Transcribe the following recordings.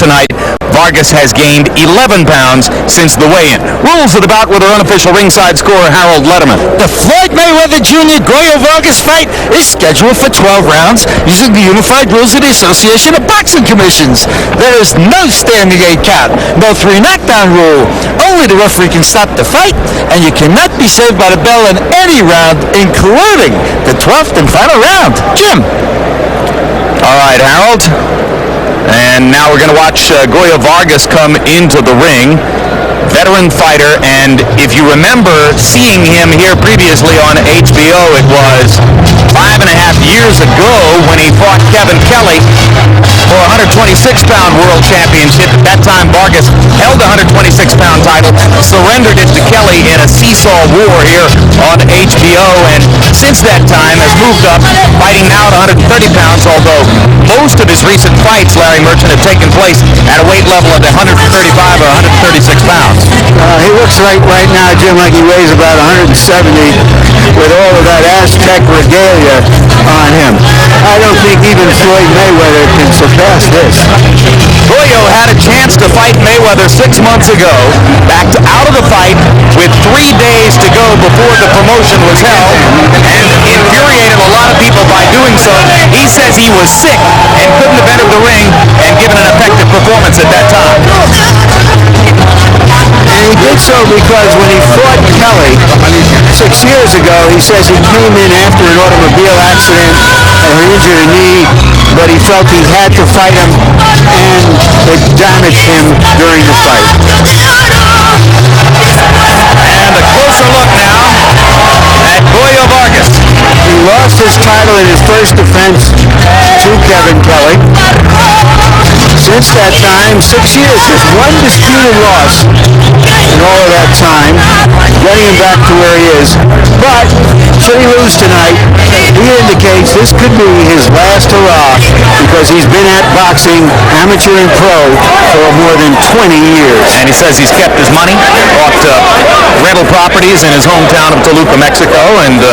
tonight. Vargas has gained 11 pounds since the weigh-in. Rules of the bout with our unofficial ringside scorer, Harold Letterman. The Floyd Mayweather Jr. Gregorio Vargas fight is scheduled for 12 rounds using the unified rules of the Association of Boxing Commissions. There is no standing 8 count, no 3 knockdown rule. Only the referee can stop the fight, and you cannot be saved by the bell in any round, including the 12th and final round. Jim. All right, Harold. And now we're going to watch Gregorio Vargas come into the ring. Veteran fighter, and if you remember seeing him here previously on HBO, it was 5.5 years ago when he fought Kevin Kelly for a 126-pound world championship. At that time, Vargas held the 126-pound title, surrendered it to Kelly in a seesaw war here on HBO, and since that time has moved up, fighting now at 130 pounds, although most of his recent fights, Larry Merchant, have taken place at a weight level of 135 or 136 pounds. He looks right now, Jim, like he weighs about 170 with all of that Aztec regalia on him. I don't think even Floyd Mayweather can surpass this. Gregorio had a chance to fight Mayweather 6 months ago, backed out of the fight with 3 days to go before the promotion was held, and infuriated a lot of people by doing so. He says he was sick and couldn't have entered the ring and given an effective performance at that time. And he did so because when he fought Kelly 6 years ago, he says he came in after an automobile accident and he injured a knee, but he felt he had to fight him, and it damaged him during the fight. And a closer look now at Gregorio Vargas. He lost his title in his first defense to Kevin Kelly. Since that time, 6 years, just one disputed loss in all of that time, getting him back to where he is. But should he lose tonight, he indicates this could be his last hurrah because he's been at boxing, amateur and pro, for more than 20 years. And he says he's kept his money, bought rental properties in his hometown of Toluca, Mexico, and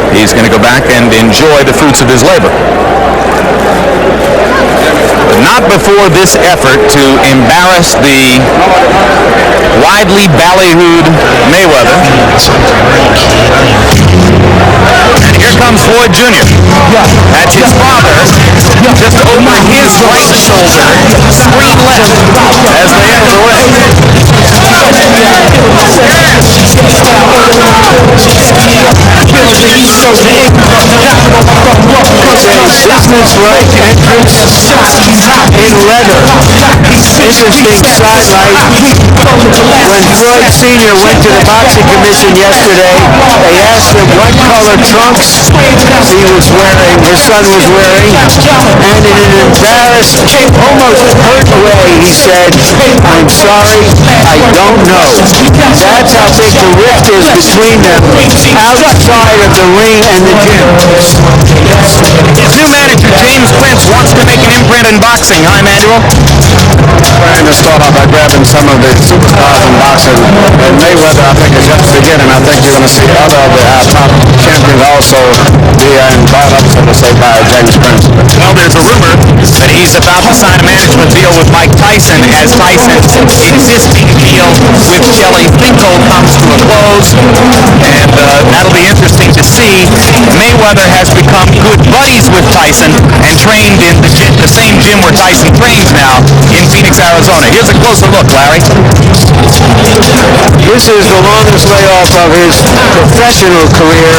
he's going to go back and enjoy the fruits of his labor. But not before this effort to embarrass the widely ballyhooed Mayweather. And here comes Floyd Jr. That's his father, just over his right shoulder, screen left, as they enter the ring. Business-like entrance in leather. Interesting sidelight. When Floyd Sr. went to the boxing commission yesterday, they asked him what color trunks he was wearing, his son was wearing, and in an embarrassed, almost hurt way, he said, "I'm sorry, I don't know." That's how big the rift is between them outside of the ring and the gym. His new manager, James Prince, wants to make an imprint in boxing. Hi, Manuel. Trying to start off by grabbing some of the superstars in boxing. And Mayweather, I think, is just beginning. I think you're going to see other of the top champions also be brought up, so to say, by James Prince. Well, there's a rumor that he's about to sign a management deal with Mike Tyson as Tyson's existing deal with Kelly Finkel comes to a close. And that'll be interesting to see. Mayweather has become good buddies with Tyson and trained in the same gym where Tyson trains now in Phoenix, Arizona. Here's a closer look, Larry. This is the longest layoff of his professional career.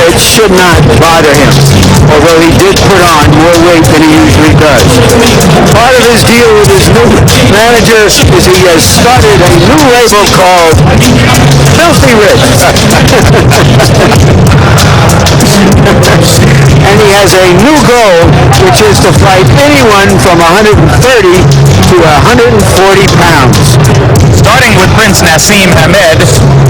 It should not bother him, although he did put on more weight than he usually does. Part of his deal with his new manager is he has started a new label called Filthy Rich. And he has a new goal, which is to fight anyone from 130 to 140 pounds. starting with Prince Nassim Hamed,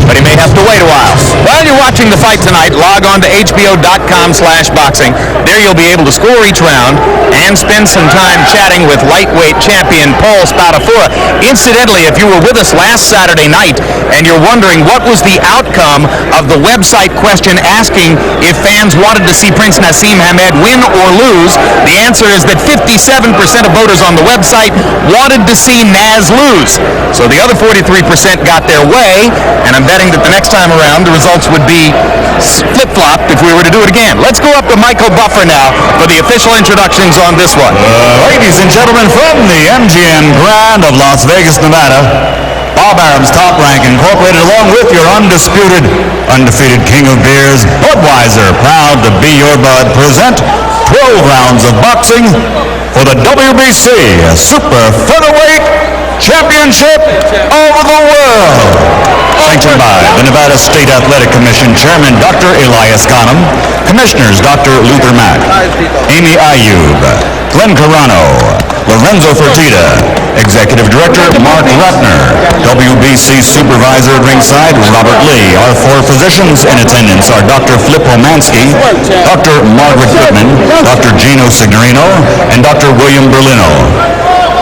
but he may have to wait a while. While you're watching the fight tonight, log on to hbo.com/boxing. There you'll be able to score each round and spend some time chatting with lightweight champion Paul Spadafora. Incidentally, if you were with us last Saturday night and you're wondering what was the outcome of the website question asking if fans wanted to see Prince Nassim Hamed win or lose, the answer is that 57% of voters on the website wanted to see Naz lose. So the other 43% got their way, and I'm betting that the next time around the results would be flip-flopped if we were to do it again. Let's go up to Michael Buffer now for the official introductions on this one. Ladies and gentlemen, from the MGM Grand of Las Vegas, Nevada, Bob Arum's Top Rank Incorporated, along with your undisputed, undefeated king of beers, Budweiser, proud to be your bud, present 12 rounds of boxing for the WBC Super Featherweight Championship of the World. Sanctioned by the Nevada State Athletic Commission Chairman Dr. Elias Khanum, Commissioners Dr. Luther Mack, Amy Ayub, Glenn Carano, Lorenzo Fertitta, Executive Director Mark Ratner, WBC Supervisor at ringside Robert Lee. Our four physicians in attendance are Dr. Flip Romansky, Dr. Margaret Goodman, Dr. Gino Signorino, and Dr. William Berlino.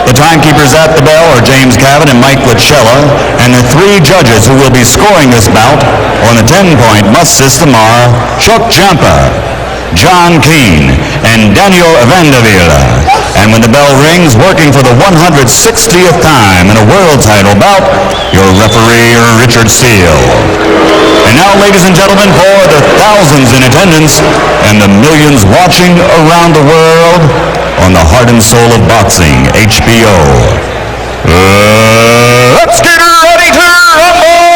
The timekeepers at the bell are James Cavan and Mike Lachella, and the three judges who will be scoring this bout on the 10-point must system are Chuck Jampa, John Keane, and Daniel Vandeville. And when the bell rings, working for the 160th time in a world title bout, your referee, Richard Steele. And now, ladies and gentlemen, for the thousands in attendance and the millions watching around the world on the heart and soul of boxing, HBO. Let's get ready to rumble!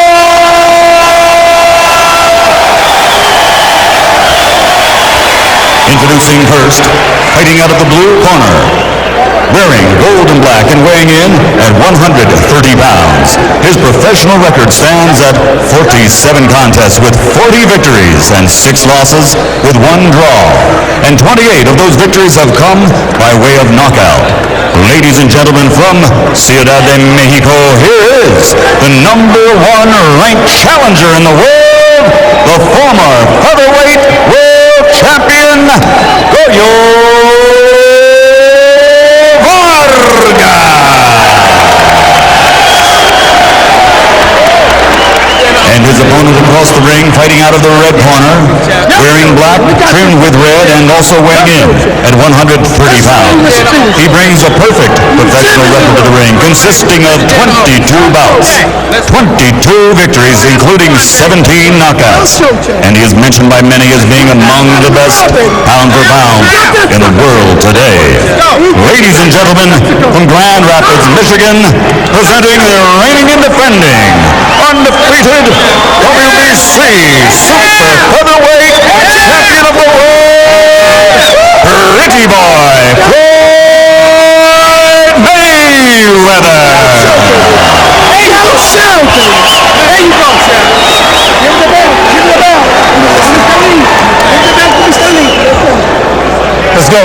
Introducing first, fighting out of the blue corner, wearing gold and black and weighing in at 130 pounds. His professional record stands at 47 contests with 40 victories and 6 losses with 1 draw. And 28 of those victories have come by way of knockout. Ladies and gentlemen, from Ciudad de Mexico, here is the #1 ranked challenger in the world, the former featherweight world champion, Gregorio Vargas. And his opponent across the ring, fighting out of the red corner, wearing black, trimmed with red, and also weighing in at 130 pounds. He brings a perfect professional record to the ring, consisting of 22 bouts, 22 victories, including 17 knockouts. And he is mentioned by many as being among the best pound for pound in the world today. Ladies and gentlemen, from Grand Rapids, Michigan, presenting the reigning and defending, undefeated WBC Super Featherweight Champion of the World, Pretty Boy, Floyd Mayweather. There you go, Sam. Give him the belt. Give him the belt. Let's go.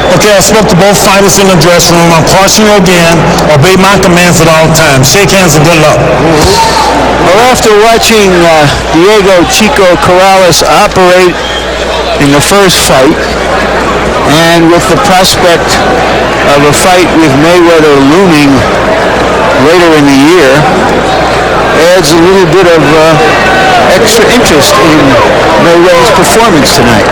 Okay, I spoke to both fighters in the dressing room. I'm caution you again. Obey my commands at all times. Shake hands and good luck. Well, after watching Diego Chico Corrales operate in the first fight, and with the prospect of a fight with Mayweather looming later in the year, adds a little bit of extra interest in Mayweather's performance tonight.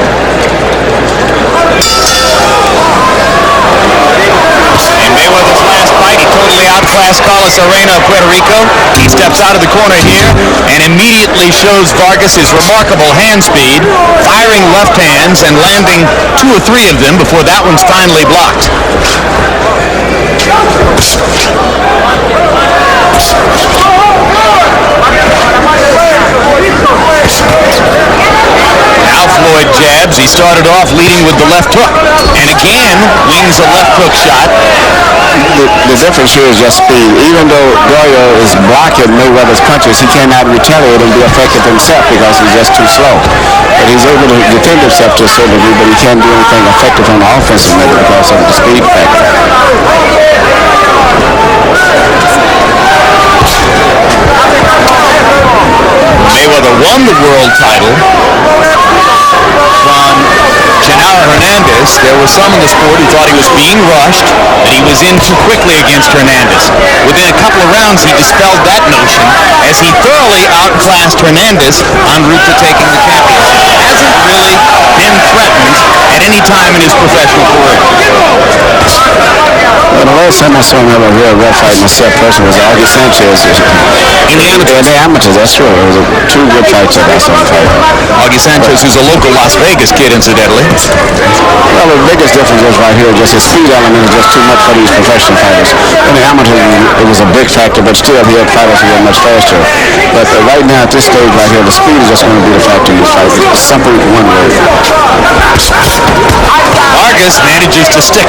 In Mayweather's last fight, he totally outclassed Carlos Arena of Puerto Rico. He steps out of the corner here and immediately shows Vargas his remarkable hand speed, firing left hands and landing 2 or 3 of them before that one's finally blocked. Now Floyd jabs. He started off leading with the left hook. And again, again wings a left hook shot. The difference here is just speed. Even though Gregorio is blocking Mayweather's punches, he cannot retaliate and be effective himself because he's just too slow. But he's able to defend himself to a certain degree, but he can't do anything effective on the offensive method because of the speed factor. Mayweather won the world title from Genaro Hernandez. There was some in the sport who thought he was being rushed, that he was in too quickly against Hernandez. Within a couple of rounds, he dispelled that notion as he thoroughly outclassed Hernandez en route to taking the championship. Hasn't really been threatened at any time in his professional career. Well, the last time I saw him have a real rough fight in a set person was Vargas Sanchez. In the amateurs. In the amateurs, that's true. It was two good fights that I saw him fight. Augie Sanchez, who's a local Las Vegas kid, incidentally. Well, the biggest difference is right here, just his speed element is just too much for these professional fighters. In the amateurs, it was a big factor, but still he had fighters who were much faster. But right now, at this stage right here, the speed is just going to be the factor in this fight. It's simple one word. Vargas manages to stick